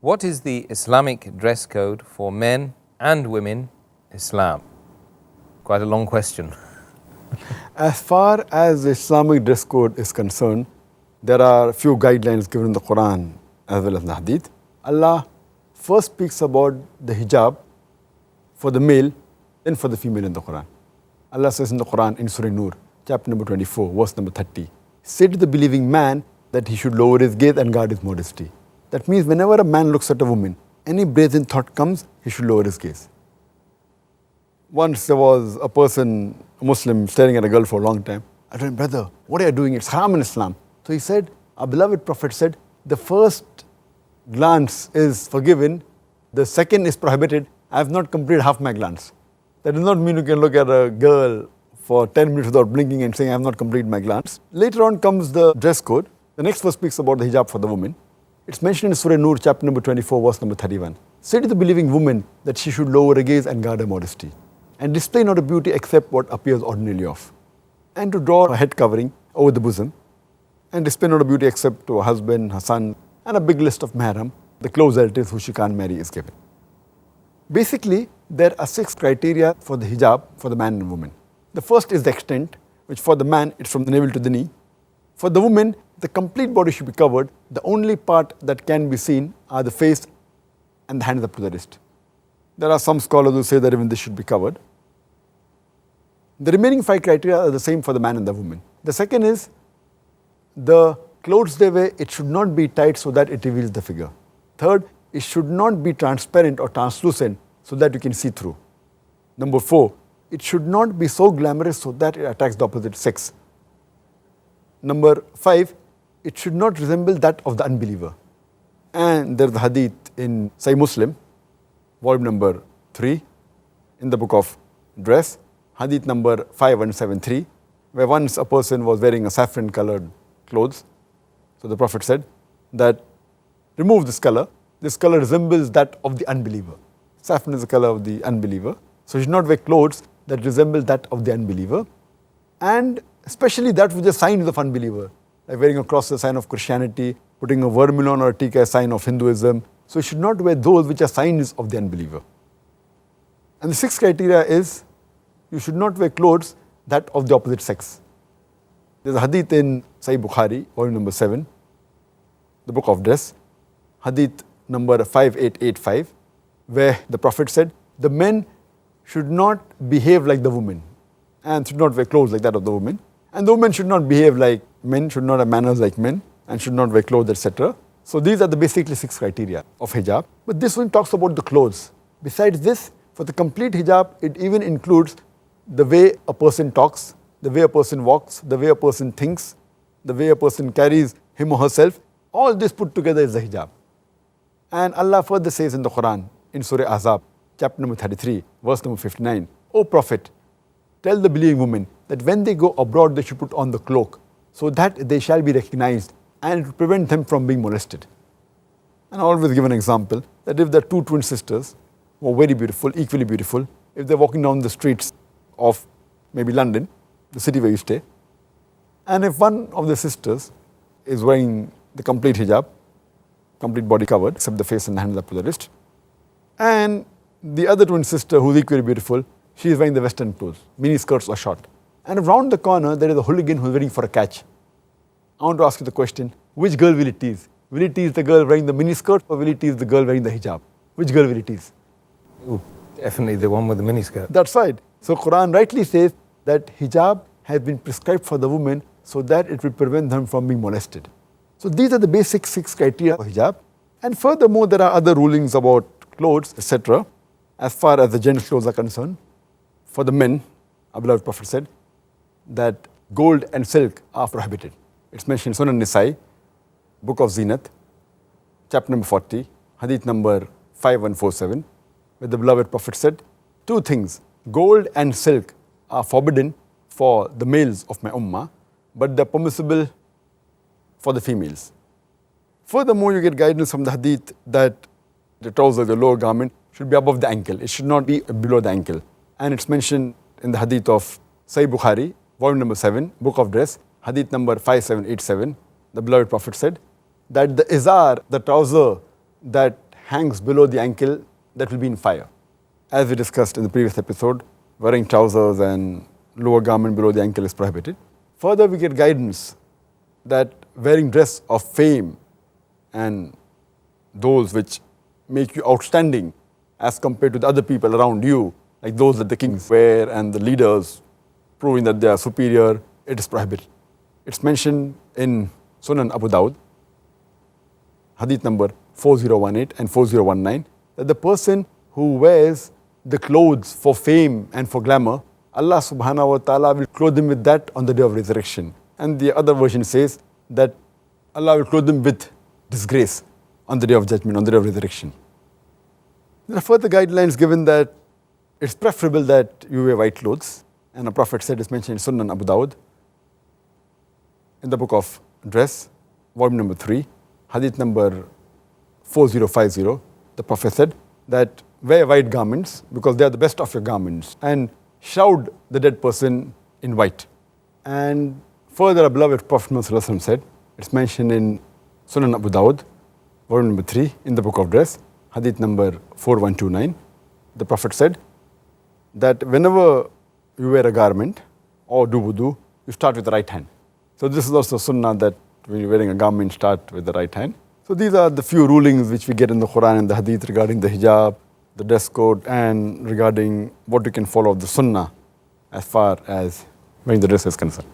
What is the Islamic dress code for men and women Islam? Quite a long question. As far as the Islamic dress code is concerned, there are a few guidelines given in the Quran as well as the Hadith. Allah first speaks about the hijab for the male, then for the female in the Quran. Allah says in the Quran in Surah Nur, chapter number 24, verse number 30, say to the believing man that he should lower his gaze and guard his modesty. That means whenever a man looks at a woman, any brazen thought comes, he should lower his gaze. Once there was a person, a Muslim, staring at a girl for a long time. I told him, brother, what are you doing? It's haram in Islam. So he said, our beloved Prophet said, the first glance is forgiven, the second is prohibited. I have not completed half my glance. That does not mean you can look at a girl for 10 minutes without blinking and saying, I have not completed my glance. Later on comes the dress code. The next verse speaks about the hijab for the woman. It's mentioned in Surah Nur, chapter number 24, verse number 31. Say to the believing woman that she should lower her gaze and guard her modesty, and display not a beauty except what appears ordinarily of, and to draw her head covering over the bosom, and display not a beauty except to her husband, her son, and a big list of mahram, the close relatives who she can't marry is given. Basically, there are 6 criteria for the hijab for the man and woman. The first is the extent, which for the man, it's from the navel to the knee. For the woman, the complete body should be covered. The only part that can be seen are the face and the hands up to the wrist. There are some scholars who say that even this should be covered. The remaining 5 criteria are the same for the man and the woman. The second is the clothes they wear, it should not be tight so that it reveals the figure. Third, it should not be transparent or translucent so that you can see through. Number 4, it should not be so glamorous so that it attracts the opposite sex. Number 5, it should not resemble that of the unbeliever. And there's the hadith in Sahih Muslim, volume number 3, in the book of dress, hadith number 5173, where once a person was wearing a saffron colored clothes. So the Prophet said that remove this color resembles that of the unbeliever. Saffron is the color of the unbeliever. So you should not wear clothes that resemble that of the unbeliever, and especially that which is signs of unbeliever, like wearing a cross, a sign of Christianity, putting a vermilion or a tikka, a sign of Hinduism. So you should not wear those which are signs of the unbeliever. And the 6th criteria is you should not wear clothes that of the opposite sex. There's a hadith in Sahih Bukhari, volume number 7, the book of dress, hadith number 5885, where the Prophet said, the men should not behave like the women and should not wear clothes like that of the women. And the women should not behave like men, should not have manners like men, and should not wear clothes, etc. So these are the basically 6 criteria of hijab. But this one talks about the clothes. Besides this, for the complete hijab, it even includes the way a person talks, the way a person walks, the way a person thinks, the way a person carries him or herself. All this put together is the hijab. And Allah further says in the Quran, in Surah Ahzab, chapter number 33, verse number 59, O Prophet, tell the believing women that when they go abroad, they should put on the cloak, so that they shall be recognized and it will prevent them from being molested. And I always give an example that if there are 2 twin sisters who are very beautiful, equally beautiful, if they're walking down the streets of maybe London, the city where you stay, and if one of the sisters is wearing the complete hijab, complete body covered except the face and the hands up to the wrist, and the other twin sister who's equally beautiful, she is wearing the western clothes, mini skirts or short, and around the corner there is a hooligan who's waiting for a catch. I want to ask you the question, which girl will it tease? Will it tease the girl wearing the mini skirt, or will it tease the girl wearing the hijab? Which girl will it tease? Ooh, definitely the one with the mini skirt. That's right. So Quran rightly says that hijab has been prescribed for the woman so that it will prevent them from being molested. So these are the basic 6 criteria for hijab. And furthermore, there are other rulings about clothes, etc. As far as the gents' clothes are concerned. For the men, our beloved Prophet said that gold and silk are prohibited. It's mentioned in Sunan Nisai, book of Zinat, chapter number 40, hadith number 5147, where the beloved Prophet said, 2 things, gold and silk are forbidden for the males of my ummah, but they're permissible for the females. Furthermore, you get guidance from the hadith that the trousers, the lower garment, should be above the ankle. It should not be below the ankle. And it's mentioned in the hadith of Sahih Bukhari, volume number 7, book of dress, hadith number 5787. The beloved Prophet said that the izar, the trouser that hangs below the ankle, that will be in fire. As we discussed in the previous episode, wearing trousers and lower garment below the ankle is prohibited. Further, we get guidance that wearing dress of fame and those which make you outstanding as compared to the other people around you, like those that the kings wear and the leaders, proving that they are superior, it is prohibited. It's mentioned in Sunan Abu Dawud, hadith number 4018 and 4019, that the person who wears the clothes for fame and for glamour, Allah subhanahu wa ta'ala will clothe him with that on the day of resurrection. And the other version says that Allah will clothe him with disgrace on the day of judgment, on the day of resurrection. There are further guidelines given that it's preferable that you wear white clothes. And the Prophet said, it's mentioned in Sunan Abu Dawud, in the book of dress, volume number 3, hadith number 4050, the Prophet said that wear white garments because they are the best of your garments, and shroud the dead person in white. And further, our beloved Prophet Muhammad said, it's mentioned in Sunan Abu Dawud, volume number 3, in the book of dress, hadith number 4129, the Prophet said that whenever you wear a garment or do wudu, you start with the right hand. So this is also sunnah that when you're wearing a garment, start with the right hand. So these are the few rulings which we get in the Quran and the Hadith regarding the hijab, the dress code, and regarding what you can follow of the sunnah as far as wearing the dress is concerned.